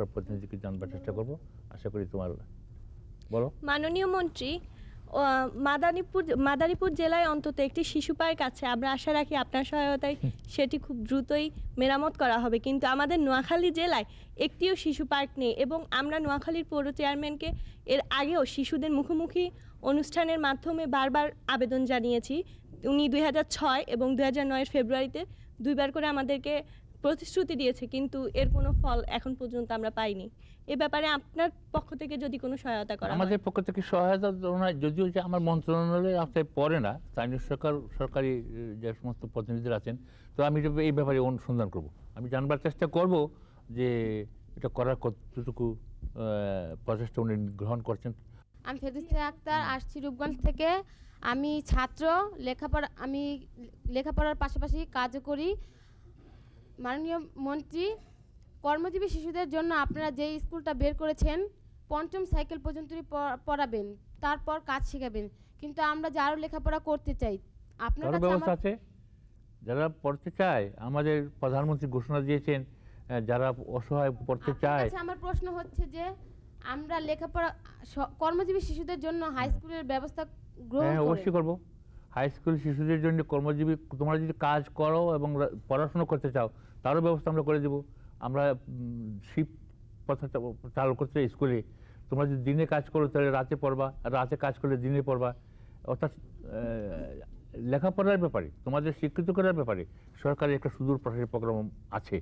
প্রতিনিধিকে জানবার চেষ্টা করব। আশা করি তোমার বলো। মাননীয় মন্ত্রী, মাদারীপুর জেলায় অন্তত একটি শিশু পার্ক আছে। আমরা আশা রাখি আপনার সহায়তায় সেটি খুব দ্রুতই মেরামত করা হবে। কিন্তু আমাদের নোয়াখালী জেলায় একটিও শিশু পার্ক নেই এবং আমরা নোয়াখালীর পৌর চেয়ারম্যানকে এর আগেও শিশুদের মুখোমুখি অনুষ্ঠানের মাধ্যমে বারবার আবেদন জানিয়েছি। উনি 2006 এবং 2009 ফেব্রুয়ারিতে দুইবার করে আমাদেরকে প্রতিশ্রুতি দিয়েছে, কিন্তু এর কোনো ফল এখন পর্যন্ত আমরা পাইনি। এ ব্যাপারে আপনার পক্ষ থেকে যদি কোনো সহায়তা করা হয়। আমাদের পক্ষ থেকে সহায়তা যদিও যে আমার মন্ত্রণালয়ের আওতায় পড়ে না, স্থানীয় সরকারি যে সমস্ত প্রতিনিধিরা আছেন, তো আমি এই ব্যাপারে অনুসন্ধান করব। আমি জানবার চেষ্টা করব যে এটা করার কতটুকু প্রচেষ্টা উনি গ্রহণ করছেন। আমি ফেরদৌসী আক্তার, আসছি রূপগঞ্জ থেকে। আমি ছাত্র, লেখাপড়ার পাশাপাশি কাজও করি। মাননীয় মন্ত্রী, কর্মজীবী শিশুদের জন্য আপনারা যে স্কুলটা বের করেছেন, পঞ্চম সাইকেল পর্যন্তই পড়াবেন, তারপর কাজ শেখাবেন। কিন্তু আমরা যে আরও লেখাপড়া করতে চাই, আপনার কাছে ব্যবস্থা আছে। যারা পড়তে চায়, আমাদের প্রধানমন্ত্রী ঘোষণা দিয়েছেন যারা অসহায় পড়তে চায়। আমার প্রশ্ন হচ্ছে যে আমরা লেখাপড়া কর্মজীবী শিশুদের জন্য হাই স্কুলের ব্যবস্থা গ্রহণ করব। অবশ্যই করব। হাই স্কুল শিশুদের জন্য কর্মজীবী, তোমরা যদি কাজ করো এবং পড়াশোনা করতে চাও, তারও ব্যবস্থা আমরা করে দেব। আমরা শিফট পথা চালু করতে স্কুলে, তোমরা যদি দিনে কাজ করো তাহলে রাতে পড়বা, আর রাতে কাজ করলে দিনে পড়বা। অর্থাৎ লেখাপড়ার ব্যাপারে, তোমাদের শিক্ষিত করার ব্যাপারে সরকারের একটা সুদূর প্রসারী প্রোগ্রাম আছে।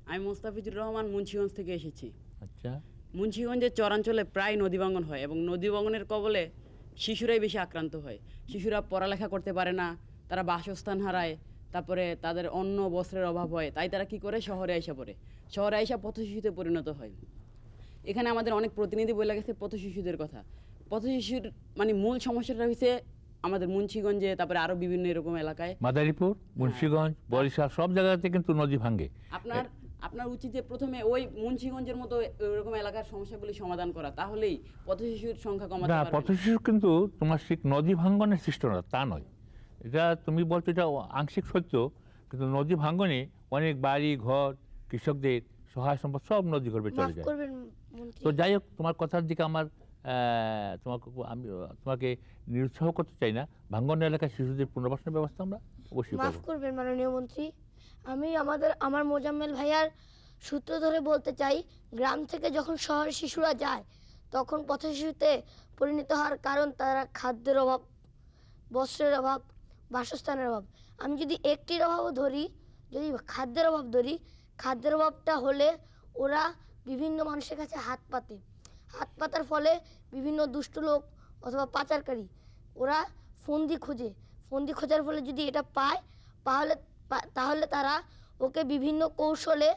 আমি মোস্তাফিজুর রহমান মুন্সিগঞ্জ থেকে এসেছি। আচ্ছা। মুন্সিগঞ্জের চরাঞ্চলে প্রায় নদী ভাঙন হয় এবং নদী ভাঙনের কবলে শিশুরাই বেশি আক্রান্ত হয়। শিশুরা পড়ালেখা করতে পারে না, তারা বাসস্থান হারায়, তারপরে তাদের অন্ন বস্ত্রের অভাব হয়, তাই তারা কি করে শহরে আইসা পড়ে, শহরে আইসা পথশিশুতে পরিণত হয়। এখানে আমাদের অনেক প্রতিনিধি বলে গেছে পথশিশুদের কথা। পথশিশুর মানে মূল সমস্যাটা হয়েছে আমাদের মুন্সিগঞ্জে, তারপরে আরো বিভিন্ন এরকম এলাকায়, মাদারীপুর, মুন্সিগঞ্জ, বরিশাল সব জায়গাতে কিন্তু নদী ভাঙে। আপনার উচিত যে প্রথমে ওই মুন্সিগঞ্জের মতো এরকম এলাকার সমস্যাগুলি সমাধান করা, তাহলেই পথশিশুর সংখ্যা কমাতে পারবে। না, পথশিশু কিন্তু তোমার ঠিক নদী ভাঙ্গনের সৃষ্ট না, তা নয়। এটা তুমি বলছো এটা আংশিক সত্য, কিন্তু নদী ভাঙ্গনে অনেক বাড়ি ঘর, কৃষকদের সহায় সম্পদ সব নদী গর্ভে চলে যায়। তো যাই হোক, তোমার কথার দিকে আমার আমি তোমাকে নিরুৎসাহ করতে চাই না। ভাঙ্গন এলাকার শিশুদের পুনর্বাসনের ব্যবস্থা আমরা অবশ্যই মাফ করবেন মাননীয় মন্ত্রী। আমি আমার মোজাম্মেল ভাইয়ার সূত্র ধরে বলতে চাই, গ্রাম থেকে যখন শহরে শিশুরা যায় তখন পথশিশুতে পরিণত হওয়ার কারণ তারা খাদ্যের অভাব, বস্ত্রের অভাব, বাসস্থানের অভাব। আমি যদি একটির অভাবও ধরি, যদি খাদ্যের অভাব ধরি, খাদ্যের অভাবটা হলে ওরা বিভিন্ন মানুষের কাছে হাত পাতার ফলে বিভিন্ন দুষ্ট লোক অথবা পাচারকারী ওরা ফন্দি খোঁজার ফলে যদি এটা পায় তাহলে তারা ওকে বিভিন্ন কৌশলে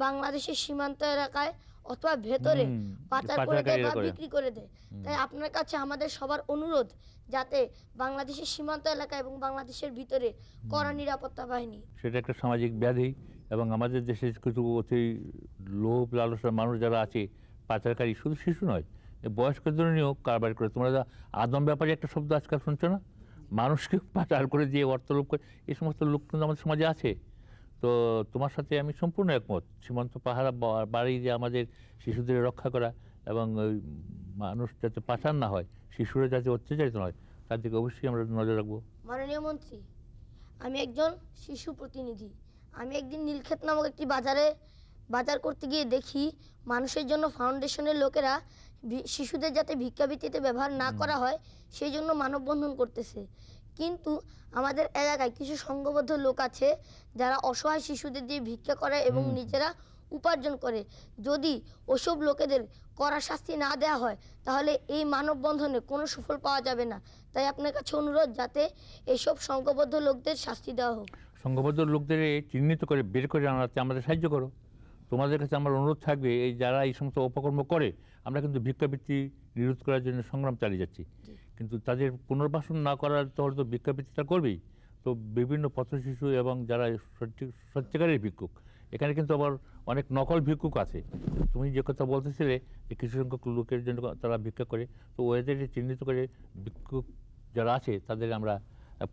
বাংলাদেশের সীমান্ত এলাকায় অথবা ভেতরে পাচার করে দেয় বা বিক্রি করে দেয়। তাই আপনার কাছে আমাদের সবার অনুরোধ, যাতে বাংলাদেশের সীমান্ত এলাকা এবং বাংলাদেশের ভিতরে কড়া নিরাপত্তা বাহিনী। সেটা একটা সামাজিক ব্যাধি এবং আমাদের দেশে কিছু অতি লোভ লালসার মানুষ যারা আছে, পাচারকারী, শুধু শিশু নয়, বয়স্কদের নিয়েও কারবার করে। তোমরা আদম ব্যাপারে একটা শব্দ আজকাল শুনছো না? মানুষকে পাচার করে দিয়ে অর্থ লোভ করে, এই সমস্ত লোক কিন্তু আমাদের সমাজে আছে। তো তোমার সাথে আমি সম্পূর্ণ একমত। সীমান্ত পাহারা বাড়ি যে আমাদের শিশুদের রক্ষা করা এবং ওই মানুষ যাতে পাচার না হয়, শিশুরা যাতে অত্যাচারিত নয়, তার দিকে অবশ্যই আমরা নজর রাখবো। মাননীয় মন্ত্রী, আমি একজন শিশু প্রতিনিধি। আমি একদিন নীলক্ষেত নামক একটি বাজার করতে গিয়ে দেখি মানুষের জন্য ফাউন্ডেশনের লোকেরা শিশুদের যাতে ভিক্ষাবৃত্তিতে ব্যবহার না করা হয় সেই জন্য মানববন্ধন করতেছে। কিন্তু আমাদের এলাকায় কিছু সংঘবদ্ধ লোক আছে যারা অসহায় শিশুদের দিয়ে ভিক্ষা করে এবং নিজেরা উপার্জন করে। যদি ওসব লোকেদের কড়া শাস্তি না দেওয়া হয় তাহলে এই মানববন্ধনে কোনো সুফল পাওয়া যাবে না। তাই আপনার কাছে অনুরোধ, যাতে এইসব সংঘবদ্ধ লোকদের শাস্তি দেওয়া হোক। সংঘবদ্ধ লোকদের চিহ্নিত করে বের করে আনাতে আমাদের সাহায্য করো। তোমাদের কাছে আমার অনুরোধ থাকবে, এই যারা এই সমস্ত অপকর্ম করে, আমরা কিন্তু ভিক্ষাবৃত্তি নিরোধ করার জন্য সংগ্রাম চালিয়ে যাচ্ছি, কিন্তু তাদের পুনর্বাসন না করার তাহলে তো ভিক্ষাবৃত্তিটা করবেই। তো বিভিন্ন পথশিশু এবং যারা সত্যিকারের ভিক্ষুক, এখানে কিন্তু আবার অনেক নকল ভিক্ষুক আছে। তুমি যে কথা বলতেছিলে যে কিছু সংখ্যক লোকের জন্য তারা ভিক্ষা করে, তো ওদের চিহ্নিত করে ভিক্ষুক যারা আছে তাদের আমরা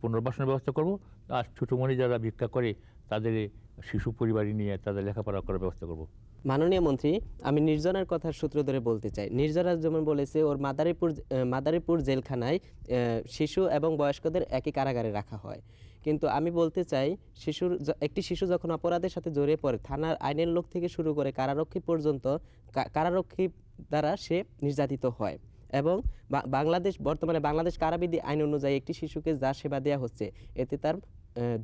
পুনর্বাসনের ব্যবস্থা করব। আর ছোটোমণি যারা ভিক্ষা করে তাদের শিশু পরিবারই নিয়ে তাদের লেখাপড়া করার ব্যবস্থা করব। মাননীয় মন্ত্রী, আমি নির্জনার কথার সূত্র ধরে বলতে চাই। নির্জনা যেমন বলেছে ওর মাদারীপুর জেলখানায় শিশু এবং বয়স্কদের একই কারাগারে রাখা হয়, কিন্তু আমি বলতে চাই একটি শিশু যখন অপরাধের সাথে জড়িয়ে পড়ে, থানার আইনের লোক থেকে শুরু করে কারারক্ষী পর্যন্ত কারারক্ষী দ্বারা সে নির্যাতিত হয় এবং বর্তমানে বাংলাদেশ কারাবিধি আইন অনুযায়ী একটি শিশুকে যা সেবা দেওয়া হচ্ছে এতে তার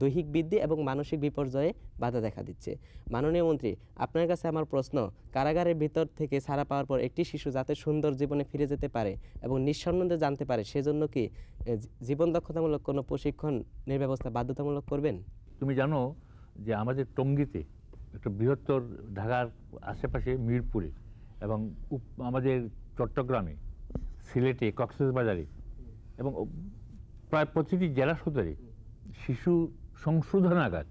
দৈহিক বৃদ্ধি এবং মানসিক বিপর্যয়ে বাধা দেখা দিচ্ছে। মাননীয় মন্ত্রী, আপনার কাছে আমার প্রশ্ন, কারাগারের ভিতর থেকে ছাড়া পাওয়ার পর একটি শিশু যাতে সুন্দর জীবনে ফিরে যেতে পারে এবং নিঃসন্দেহে জানতে পারে, সেজন্য কি জীবন দক্ষতামূলক কোনো প্রশিক্ষণের ব্যবস্থা বাধ্যতামূলক করবেন? তুমি জানো যে আমাদের টঙ্গীতে একটা বৃহত্তর ঢাকার আশেপাশে মিরপুরে এবং আমাদের চট্টগ্রামে, সিলেটে, কক্সবাজারে এবং প্রায় প্রতিটি জেলা সদরে শিশু সংশোধনাগার,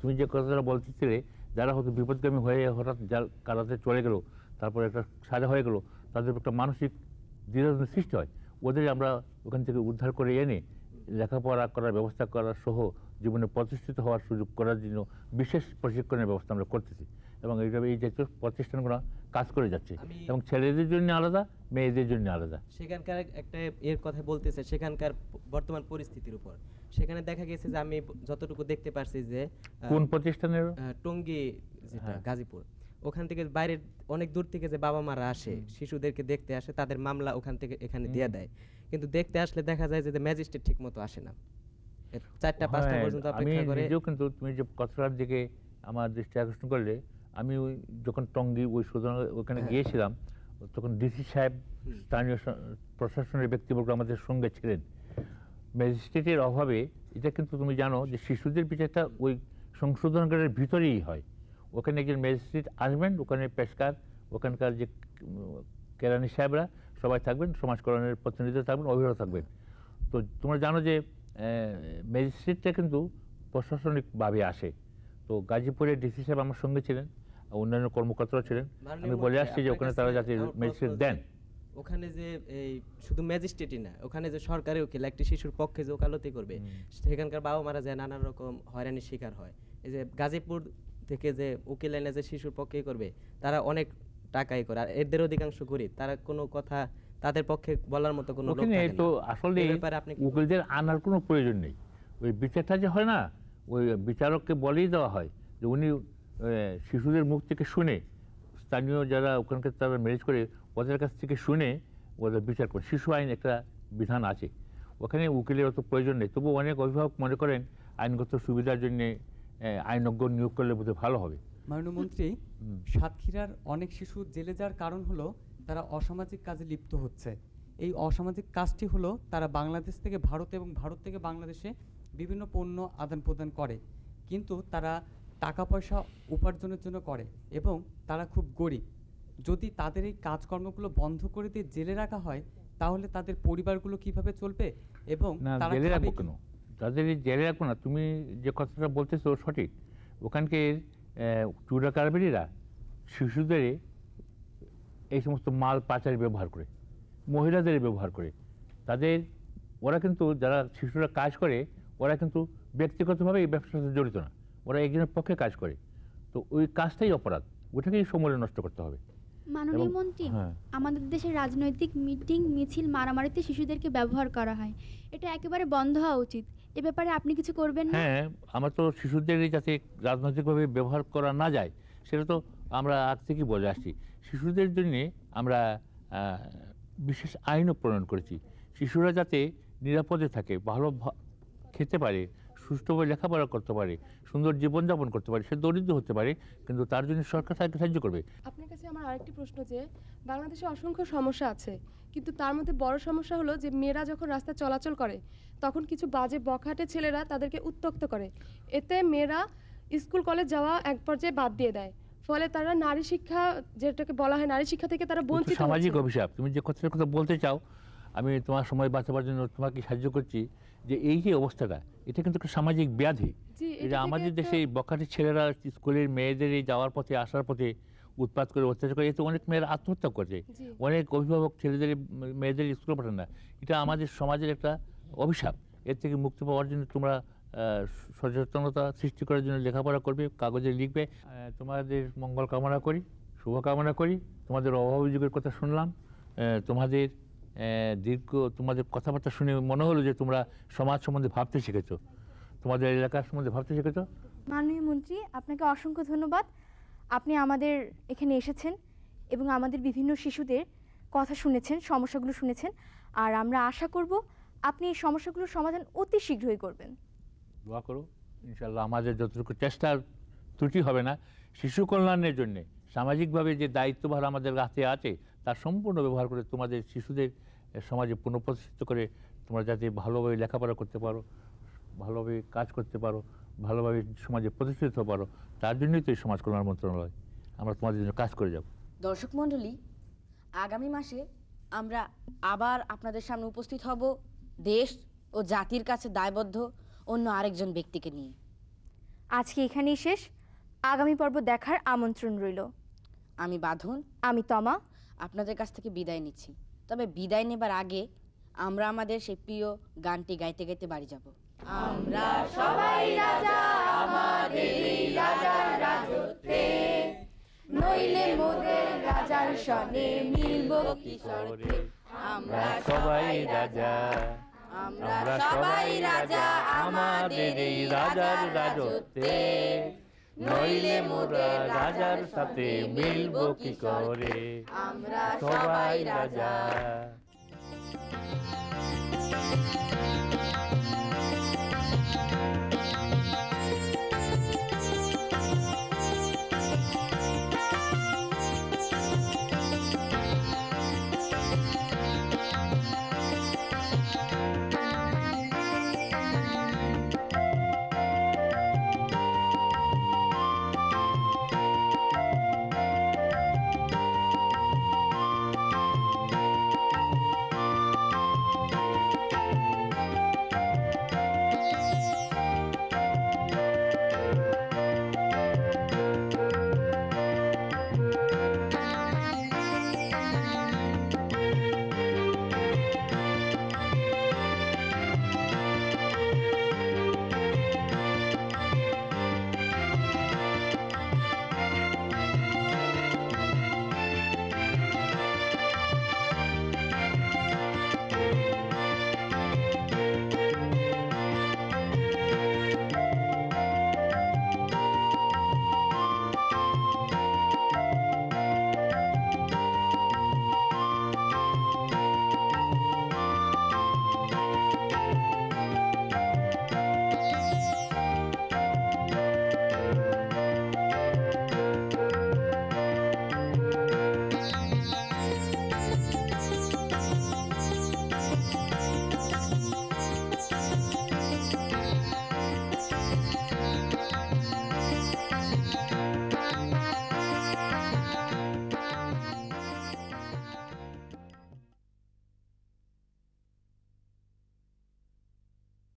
তুমি যে কথাটা বলতেছিলে, যারা হয়তো বিপদগামী হয়ে হঠাৎ কারাতে চলে গেল, তারপরে একটা সাজা হয়ে গেল, তাদের একটা মানসিক দ্বিধাদ্বন্দ্বের সৃষ্টি হয়, ওদের আমরা ওখান থেকে উদ্ধার করে এনে লেখাপড়া করার ব্যবস্থা করার সহ জীবনে প্রতিষ্ঠিত হওয়ার সুযোগ করার জন্য বিশেষ প্রশিক্ষণের ব্যবস্থা আমরা করতেছি এবং এইভাবে এই জাতীয় প্রতিষ্ঠানগুলো কাজ করে যাচ্ছে এবং ছেলেদের জন্য আলাদা, মেয়েদের জন্য আলাদা। সেখানকার একটা এর কথা বলতেছে সেখানকার বর্তমান পরিস্থিতির উপর। সেখানে দেখা গেছে যে আমি যতটুকু দেখতে পারছি যে কোন প্রতিষ্ঠানের? টঙ্গী, যেটা গাজীপুর, ওখান থেকে বাইরের অনেক দূর থেকে যে বাবা মারা আসে শিশুদেরকে দেখতে আসে, তাদের মামলা ওখান থেকে এখানে দিয়ে দেয়, কিন্তু দেখতে আসলে দেখা যায় যে ম্যাজিস্ট্রেট ঠিক মতো আসে না, 4টা-5টা পর্যন্ত অপেক্ষা করে। কিন্তু তুমি যে কথাটার দিকে আমার দৃষ্টি আকর্ষণ করলে, আমি যখন টঙ্গী ওই ওখানে গিয়েছিলাম, তখন ডিসি সাহেব, স্থানীয় প্রশাসনের ব্যক্তিবর্গ আমাদের সঙ্গে ছিলেন। ম্যাজিস্ট্রেটের অভাবে, এটা কিন্তু তুমি জানো যে শিশুদের বিচারটা ওই সংশোধনাগারের ভিতরেই হয়। ওখানে একজন ম্যাজিস্ট্রেট আসবেন, ওখানে পেশকার, ওখানকার যে কেরানি সাহেবরা সবাই থাকবেন, সমাজ কল্যাণের প্রতিনিধিরা থাকবেন, অভিভাবক থাকবেন। তো তোমরা জানো যে ম্যাজিস্ট্রেটটা কিন্তু প্রশাসনিকভাবে আসে। তো গাজীপুরের ডিসি সাহেব আমার সঙ্গে ছিলেন, অন্যান্য কর্মকর্তারা ছিলেন। আমি বলে আসছি যে ওখানে তারা যাতে ম্যাজিস্ট্রেট দেন। ওখানে যে এই শুধু ম্যাজিস্ট্রেটই না, ওখানে যে সরকারি উকিল একটি শিশুর পক্ষে যে ওকালতি করবে, সেখানকার বাবা মারা যায় নানান রকম হয়রানির শিকার হয়। এই যে গাজীপুর থেকে যে উকিল এনে যে শিশুর পক্ষে করবে, তারা অনেক টাকাই করে, আর এদের অধিকাংশ গরিব, তারা কোনো কথা তাদের পক্ষে বলার মতো কোনো লোক থাকে না। তো আসলে উকিলদের আনার কোনো প্রয়োজন নেই। ওই বিচারটা যে হয় না, ওই বিচারককে বলেই দেওয়া হয় যে উনি শিশুদের মুখ থেকে শুনে, স্থানীয় যারা ওখানকার তারা ম্যানেজ করে, ওদের কাছ থেকে শুনে ওদের বিচার করে। শিশু আইন একটা বিধান আছে, ওখানে উকিলের অত প্রয়োজন নেই। তবু অনেক অভিভাবক মনে করেন আইনগত সুবিধার জন্যে আইনজ্ঞ নিয়োগ করলে বোধহয় ভালো হবে। মাননীয় মন্ত্রী, সাতক্ষীরার অনেক শিশু জেলে যাওয়ার কারণ হলো তারা অসামাজিক কাজে লিপ্ত হচ্ছে। এই অসামাজিক কাজটি হলো তারা বাংলাদেশ থেকে ভারতে এবং ভারত থেকে বাংলাদেশে বিভিন্ন পণ্য আদান প্রদান করে, কিন্তু তারা টাকা পয়সা উপার্জনের জন্য করে এবং তারা খুব গরিব। যদি তাদের এই কাজকর্মগুলো বন্ধ করে দিয়ে জেলে রাখা হয়, তাহলে তাদের পরিবারগুলো কিভাবে চলবে এবং তারা জেলে রাখবো কেন? তাদের জেলে রাখবো না। তুমি যে কথাটা বলতেছো সঠিক। ওখানকার চুরা কারবারিরা শিশুদের এই সমস্ত মাল পাচার ব্যবহার করে, মহিলাদের ব্যবহার করে। ওরা কিন্তু যারা শিশুরা কাজ করে, ওরা কিন্তু ব্যক্তিগতভাবে এই ব্যবসার সাথে জড়িত না, ওরা একজনের পক্ষে কাজ করে। তো ওই কাজটাই অপরাধ, ওটাকেই সমূলে নষ্ট করতে হবে। মাননীয় মন্ত্রী, আমাদের দেশে রাজনৈতিক মিটিং, মিছিল, মারামারিতে শিশুদেরকে ব্যবহার করা হয়, এটা একেবারে বন্ধ হওয়া উচিত। এ ব্যাপারে আপনি কিছু করবেন না? হ্যাঁ, আমরা তো শিশুদের যাতে রাজনৈতিকভাবে ব্যবহার করা না যায় সেটা তো আমরা আগ থেকেই বলে আসছি। শিশুদের জন্য আমরা বিশেষ আইনও প্রণয়ন করেছি। শিশুরা যাতে নিরাপদে থাকে, ভালো খেতে পারে, সুষ্ঠুভাবে লেখাপড়া করতে পারে, সুন্দর জীবনযাপন করতে পারে, সে দরিদ্র হতে পারে, কিন্তু তার জন্য সরকার তাকে সাহায্য করবে। আপনার কাছে আমার আরেকটি প্রশ্ন, যে বাংলাদেশে অসংখ্য সমস্যা আছে, কিন্তু তার মধ্যে বড় সমস্যা হলো যে মেয়েরা যখন রাস্তায় চলাচল করে তখন কিছু বাজে বখাটে ছেলেরা তাদেরকে উত্ত্যক্ত করে। এতে মেয়েরা স্কুল কলেজ যাওয়া এক পর্যায়ে বাদ দিয়ে দেয়, ফলে তারা নারী শিক্ষা, যেটাকে বলা হয় নারী শিক্ষা থেকে তারা বঞ্চিত। সামাজিক অভিশাপ। তুমি যে কথার কথা বলতে চাও, আমি তোমার সময় বাঁচাবার জন্য তোমাকে সাহায্য করছি যে এই যে অবস্থাটা, এটা কিন্তু একটা সামাজিক ব্যাধি। এটা আমাদের দেশে এই বখাটে ছেলেরা স্কুলের মেয়েদের যাওয়ার পথে আসার পথে উৎপাত করে, অত্যাচার করে, এতে অনেক মেয়েরা আত্মহত্যা করছে, অনেক অভিভাবক ছেলেদের মেয়েদের স্কুলে পাঠান না। এটা আমাদের সমাজের একটা অভিশাপ। এর থেকে মুক্তি পাওয়ার জন্য তোমরা সচেতনতা সৃষ্টি করার জন্য লেখাপড়া করবে, কাগজে লিখবে। তোমাদের মঙ্গল কামনা করি, শুভকামনা করি। তোমাদের অভাব অভিযোগের কথা শুনলাম, তোমাদের তোমাদের কথাবার্তা শুনে মনে হলো যে তোমরা সমাজ সম্বন্ধে ভাবতে শিখেছো, তোমাদের এলাকার সম্বন্ধে ভাবতে শিখেছো। মাননীয় মন্ত্রী, আপনাকে অসংখ্য ধন্যবাদ। আপনি আমাদের এখানে এসেছেন এবং আমাদের বিভিন্ন শিশুদের কথা শুনেছেন, সমস্যাগুলো শুনেছেন, আর আমরা আশা করব আপনি এই সমস্যাগুলোর সমাধান অতি শীঘ্রই করবেন। দোয়া করো, ইনশাল্লাহ আমাদের যতটুকু চেষ্টার ত্রুটি হবে না। শিশু কল্যাণের জন্যে সামাজিকভাবে যে দায়িত্বভার আমাদের হাতে আছে তার সম্পূর্ণ ব্যবহার করে তোমাদের শিশুদের সমাজে পুনঃপ্রতিষ্ঠিত করে তোমরা যাতে ভালোভাবে লেখাপড়া করতে পারো, ভালোভাবে কাজ করতে পারো, ভালোভাবে সমাজে প্রতিষ্ঠিত হতে পারো, তার জন্যই তো এই সমাজ কল্যাণ মন্ত্রণালয়। আমরা তোমাদের জন্য কাজ করে যাব। দর্শক মণ্ডলী, আগামী মাসে আমরা আবার আপনাদের সামনে উপস্থিত হব দেশ ও জাতির কাছে দায়বদ্ধ অন্য আরেকজন ব্যক্তিকে নিয়ে। আজকে এখানেই শেষ, আগামী পর্ব দেখার আমন্ত্রণ রইল। আমি বাঁধন, আমি তমা, আপনাদের কাছ থেকে বিদায় নিচ্ছি। তবে বিদায় নেবার আগে আমরা আমাদের সেই প্রিয় গানটি গাইতে গাইতে বাড়ি যাব। আমরা সবাই রাজা আমাদের এই রাজার রাজত্বে, নইলে মোদের রাজার সনে মিলব কি শর্তে। আমরা সবাই রাজা, আমরা সবাই রাজা আমাদের এই রাজার রাজত্বে, নইলে মোরা রাজার সাথে মিলব কি করে। আমরা সবাই রাজা।